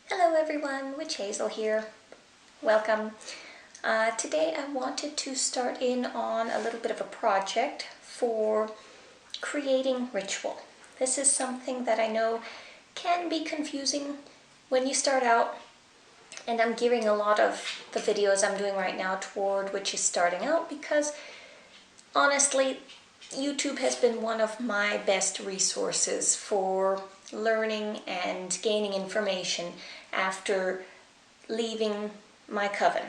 Hello everyone, Witch Hazel here. Welcome. Today I wanted to start in on a little bit of a project for creating ritual. This is something that I know can be confusing when you start out, and I'm gearing a lot of the videos I'm doing right now toward witches starting out because honestly, YouTube has been one of my best resources for learning and gaining information after leaving my coven.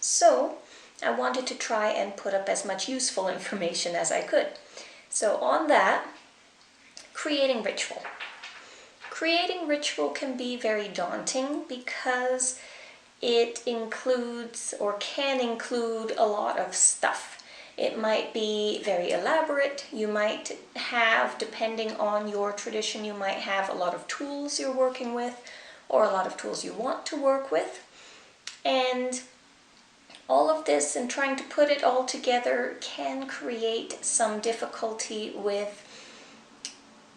So I wanted to try and put up as much useful information as I could. So on that, creating ritual. Creating ritual can be very daunting because it includes or can include a lot of stuff. It might be very elaborate. You might have, depending on your tradition, you might have a lot of tools you're working with or a lot of tools you want to work with. And all of this and trying to put it all together can create some difficulty with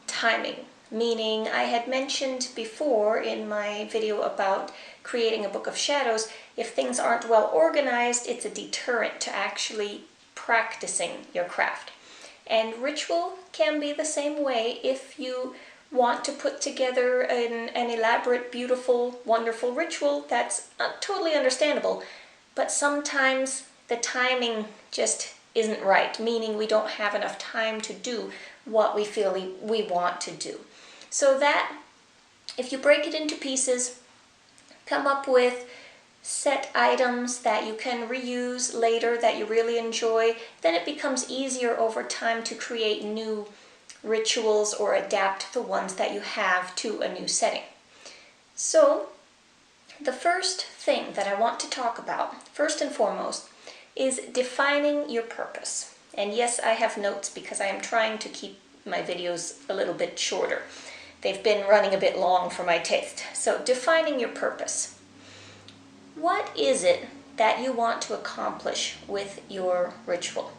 timing. Meaning, I had mentioned before in my video about creating a book of shadows, if things aren't well organized, it's a deterrent to actually practicing your craft. And ritual can be the same way. If you want to put together an elaborate, beautiful, wonderful ritual, that's totally understandable. But sometimes the timing just isn't right, meaning we don't have enough time to do what we feel we want to do. So that, if you break it into pieces, come up with set items that you can reuse later that you really enjoy, then it becomes easier over time to create new rituals or adapt the ones that you have to a new setting. So the first thing that I want to talk about, first and foremost, is defining your purpose. And yes, I have notes because I am trying to keep my videos a little bit shorter. They've been running a bit long for my taste. So defining your purpose. What is it that you want to accomplish with your ritual?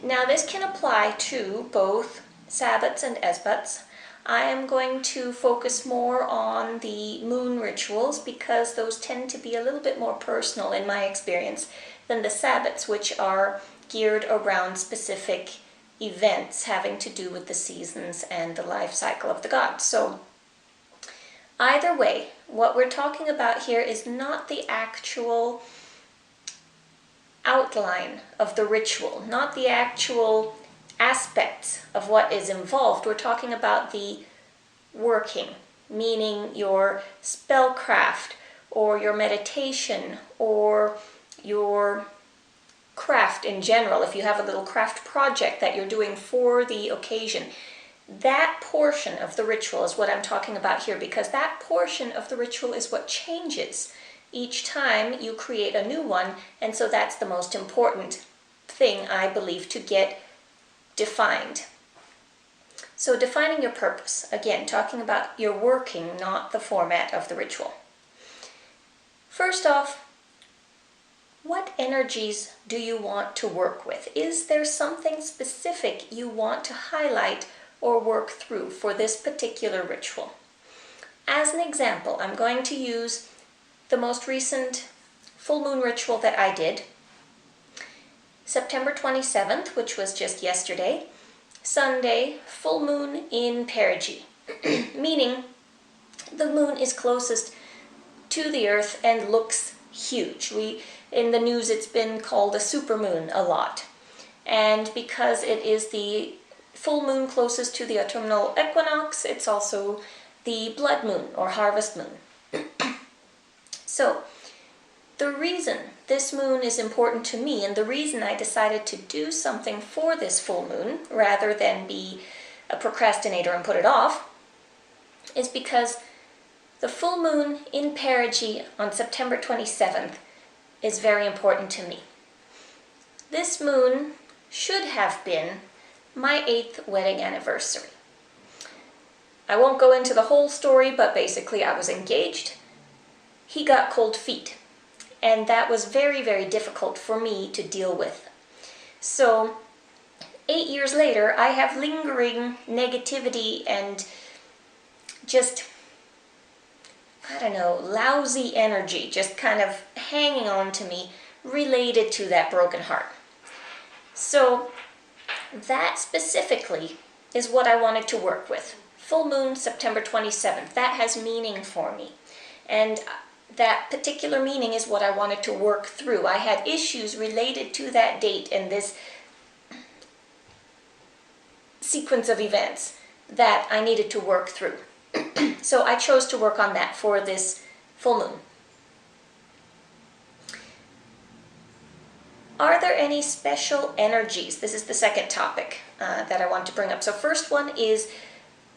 Now this can apply to both Sabbats and Esbats. I am going to focus more on the moon rituals because those tend to be a little bit more personal in my experience than the Sabbats, which are geared around specific events having to do with the seasons and the life cycle of the gods. So either way, what we're talking about here is not the actual outline of the ritual, not the actual aspects of what is involved. We're talking about the working, meaning your spellcraft or your meditation or your craft in general. If you have a little craft project that you're doing for the occasion, that portion of the ritual is what I'm talking about here, because that portion of the ritual is what changes each time you create a new one, and so that's the most important thing, I believe, to get defined. So defining your purpose, again, talking about your working, not the format of the ritual. First off, what energies do you want to work with? Is there something specific you want to highlight or work through for this particular ritual? As an example, I'm going to use the most recent full moon ritual that I did, September 27th, which was just yesterday, Sunday, full moon in perigee, meaning the moon is closest to the earth and looks huge. In the news it's been called a supermoon a lot, and because it is the full moon closest to the autumnal equinox, it's also the blood moon or harvest moon. So the reason this moon is important to me, and the reason I decided to do something for this full moon rather than be a procrastinator and put it off, is because the full moon in perigee on September 27th is very important to me. This moon should have been my 8th wedding anniversary. I won't go into the whole story, but basically I was engaged. He got cold feet, and that was very, very difficult for me to deal with. So 8 years later, I have lingering negativity and just I don't know, lousy energy just kind of hanging on to me related to that broken heart. So that specifically is what I wanted to work with. Full moon, September 27th. That has meaning for me. And that particular meaning is what I wanted to work through. I had issues related to that date and this sequence of events that I needed to work through. So I chose to work on that for this full moon. Are there any special energies? This is the second topic that I want to bring up. So first one is,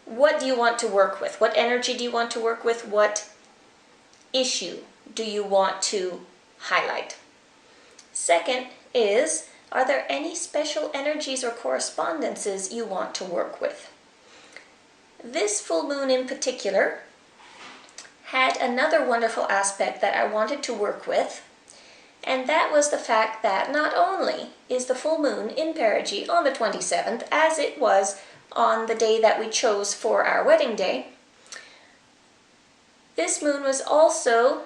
what do you want to work with? What energy do you want to work with? What issue do you want to highlight? Second is, are there any special energies or correspondences you want to work with? This full moon in particular had another wonderful aspect that I wanted to work with, and that was the fact that not only is the full moon in perigee on the 27th, as it was on the day that we chose for our wedding day, this moon was also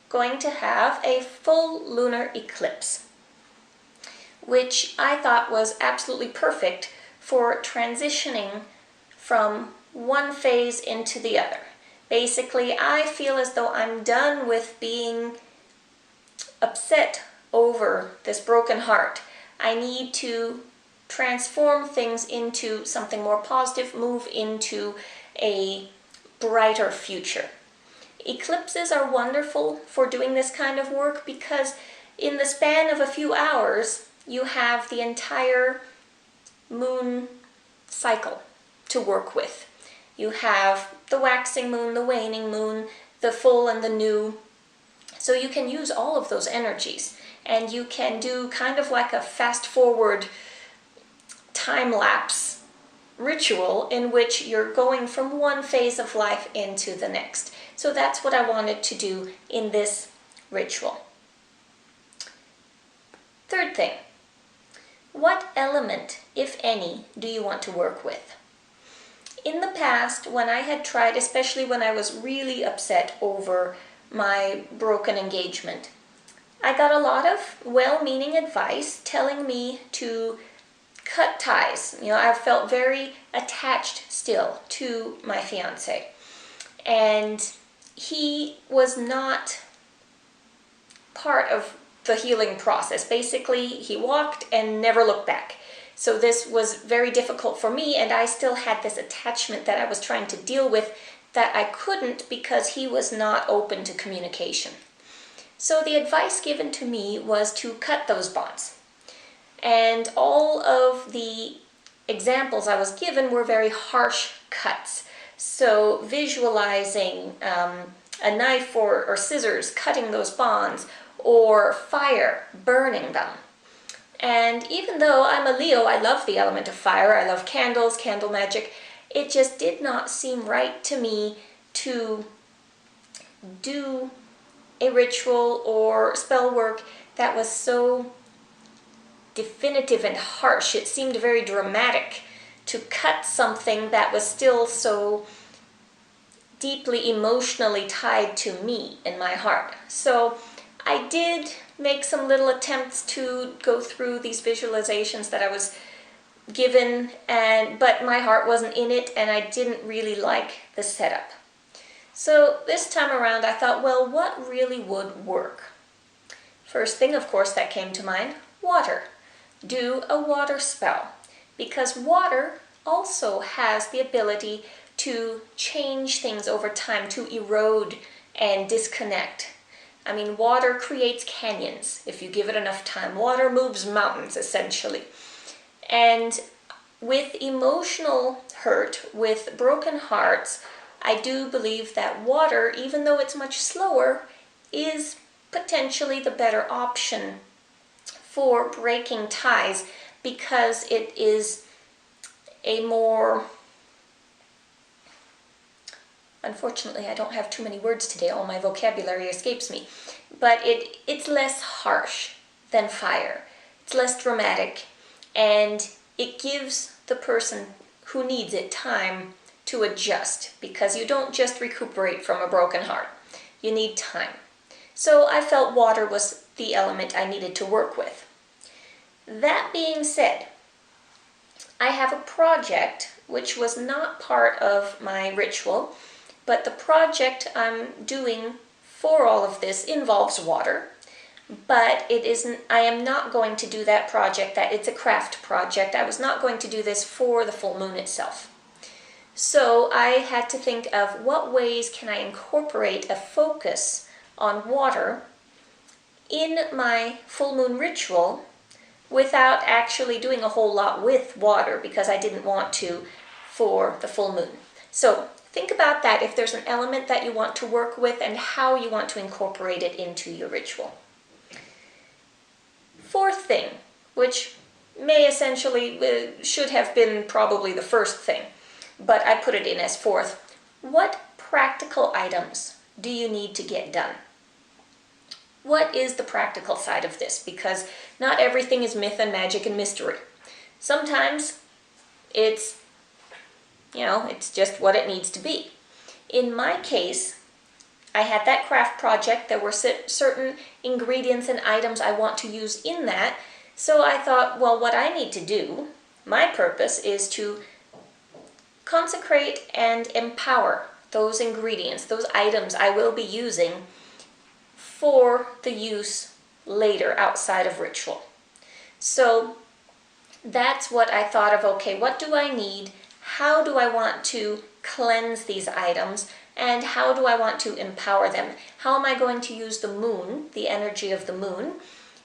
going to have a full lunar eclipse, which I thought was absolutely perfect for transitioning from one phase into the other. Basically, I feel as though I'm done with being upset over this broken heart. I need to transform things into something more positive, move into a brighter future. Eclipses are wonderful for doing this kind of work because in the span of a few hours, you have the entire moon cycle to work with. You have the waxing moon, the waning moon, the full and the new. So you can use all of those energies, and you can do kind of like a fast forward time-lapse ritual in which you're going from one phase of life into the next. So that's what I wanted to do in this ritual. Third thing, what element, if any, do you want to work with? In the past, when I had tried, especially when I was really upset over my broken engagement, I got a lot of well-meaning advice telling me to cut ties. You know, I felt very attached still to my fiance, and he was not part of the healing process. Basically, he walked and never looked back. So this was very difficult for me, and I still had this attachment that I was trying to deal with that I couldn't because he was not open to communication. So the advice given to me was to cut those bonds. And all of the examples I was given were very harsh cuts. So visualizing a knife or scissors cutting those bonds, or fire burning them. And even though I'm a Leo, I love the element of fire, I love candles, candle magic, it just did not seem right to me to do a ritual or spell work that was so definitive and harsh. It seemed very dramatic to cut something that was still so deeply emotionally tied to me in my heart. So I did make some little attempts to go through these visualizations that I was given, but my heart wasn't in it, and I didn't really like the setup. So this time around I thought, well, what really would work? First thing, of course, that came to mind, water. Do a water spell, because water also has the ability to change things over time, to erode and disconnect. I mean, water creates canyons if you give it enough time. Water moves mountains, essentially. And with emotional hurt, with broken hearts, I do believe that water, even though it's much slower, is potentially the better option for breaking ties, because it is a more... Unfortunately, I don't have too many words today. All my vocabulary escapes me. But it's less harsh than fire. It's less dramatic. And it gives the person who needs it time to adjust, because you don't just recuperate from a broken heart. you need time. So I felt water was the element I needed to work with. That being said, I have a project which was not part of my ritual, but the project I'm doing for all of this involves water. But it isn't, I am not going to do that project, it's a craft project. I was not going to do this for the full moon itself. So I had to think of what ways can I incorporate a focus on water in my full moon ritual without actually doing a whole lot with water, because I didn't want to for the full moon. So think about that, if there's an element that you want to work with and how you want to incorporate it into your ritual. Fourth thing, which may essentially should have been probably the first thing, but I put it in as fourth. What practical items do you need to get done? What is the practical side of this? Because not everything is myth and magic and mystery. Sometimes it's, it's just what it needs to be. In my case, I had that craft project. There were certain ingredients and items I want to use in that. So I thought, well, what I need to do, my purpose is to consecrate and empower those ingredients, those items I will be using for the use later outside of ritual. So that's what I thought of. Okay, what do I need? How do I want to cleanse these items? And how do I want to empower them? How am I going to use the moon, the energy of the moon,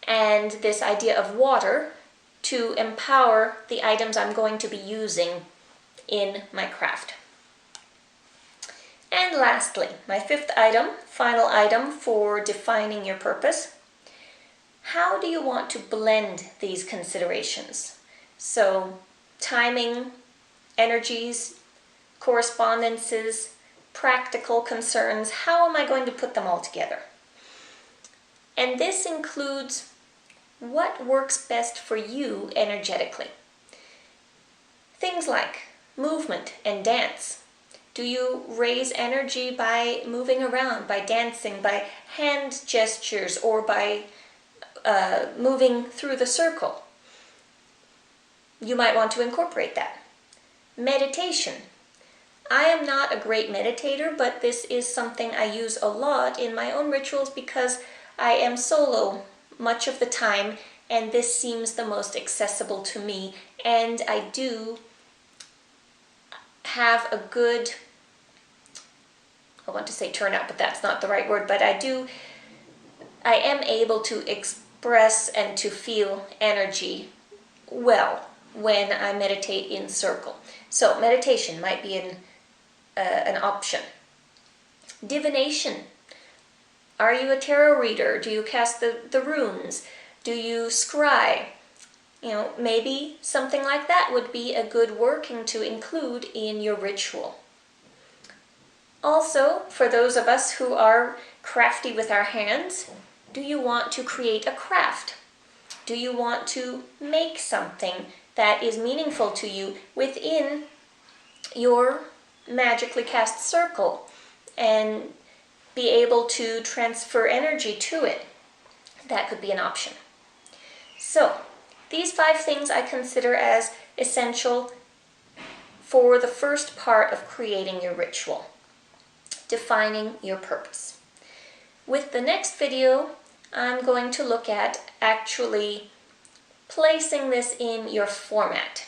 and this idea of water to empower the items I'm going to be using in my craft? And lastly, my fifth item, final item for defining your purpose. How do you want to blend these considerations? So timing, energies, correspondences, practical concerns, how am I going to put them all together? And this includes what works best for you energetically. Things like movement and dance. Do you raise energy by moving around, by dancing, by hand gestures, or by moving through the circle? You might want to incorporate that. Meditation. I am not a great meditator, but this is something I use a lot in my own rituals because I am solo much of the time, and this seems the most accessible to me, and I do have a good, I want to say turnout, but that's not the right word, but I am able to express and to feel energy well when I meditate in circle. So meditation might be an option. Divination. Are you a tarot reader? Do you cast the runes? Do you scry? Maybe something like that would be a good working to include in your ritual. Also, for those of us who are crafty with our hands, do you want to create a craft? Do you want to make something that is meaningful to you within your magically cast circle and be able to transfer energy to it? That could be an option. So, these 5 things I consider as essential for the first part of creating your ritual, defining your purpose. With the next video, I'm going to look at actually placing this in your format.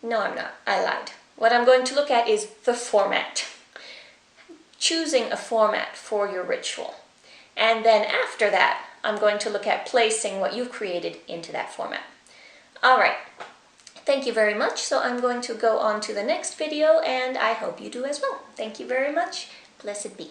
No, I'm not. I lied. What I'm going to look at is the format. Choosing a format for your ritual. And then after that, I'm going to look at placing what you've created into that format. All right. Thank you very much. So I'm going to go on to the next video, and I hope you do as well. Thank you very much. Blessed be.